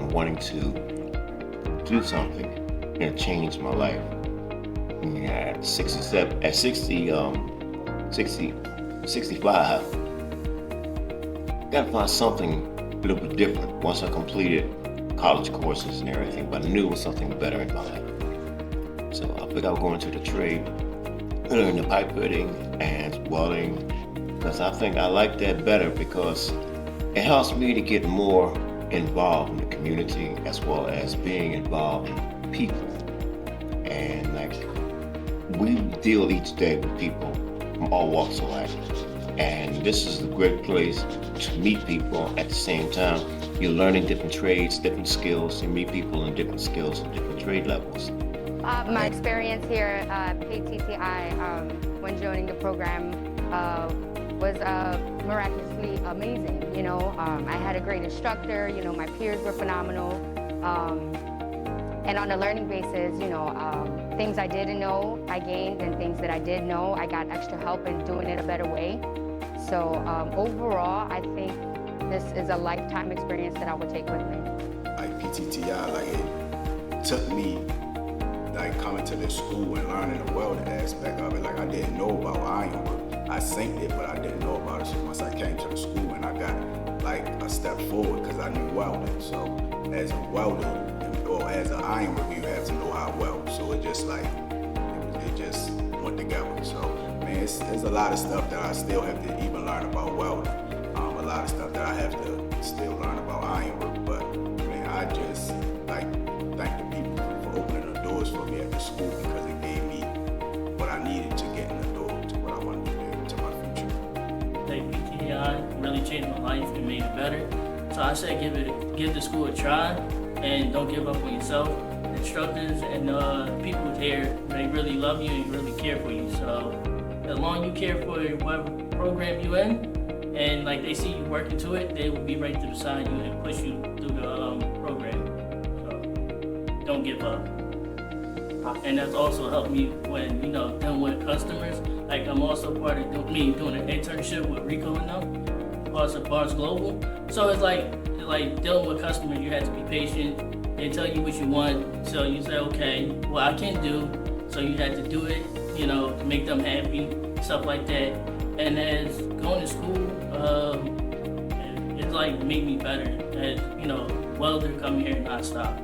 and wanting to do something, and it changed my life. Yeah, at 67, at 65, gotta find something a little bit different once I completed college courses and everything, but I knew it was something better in mind. So I think I'll go into the trade, learn the pipe fitting and welding, because I think I like that better because it helps me to get more involved in the community as well as being involved in people. And like, we deal each day with people from all walks of life. And this is a great place to meet people at the same time. You're learning different trades, different skills. You meet people in different skills and different trade levels. My experience here at PTTI when joining the program was miraculously amazing. You know, I had a great instructor. You know, my peers were phenomenal. And on a learning basis, you know, things I didn't know, I gained, and things that I did know, I got extra help in doing it a better way. So overall, I think this is a lifetime experience that I would take with me. Like PTTI, like it took me like coming to this school and learning the welding aspect of it. Like I didn't know about ironwork. I synced it, but I didn't know about it. So once I came to the school and I got like a step forward because I knew welding. So as a welder, or as an ironworker, you have to know how to weld. So it just like, it just went together. So man, it's a lot of stuff that I still have to even learn about welding. A lot of stuff that I have to still learn about ironwork. But man, I just like thank the people for opening the doors for me at the school because it gave me what I needed to get in the door to what I wanted to do to my future. Like PTTI really changed my life and made it better. So I say give the school a try and don't give up on yourself. Instructors and people here, they really love you and really care for you. So as long as you care for whatever program you're in, and like they see you working to it, they will be right there beside you and push you through the program. So don't give up. And that's also helped me when, you know, dealing with customers. Like I'm also part of doing an internship with Rico and them, also Bars Global. So it's like dealing with customers, you have to be patient. They tell you what you want, so you say, okay, well I can't do, so you have to do it, you know, to make them happy, stuff like that. And as going to school, it's like made me better. As you know, welder coming here and not stop.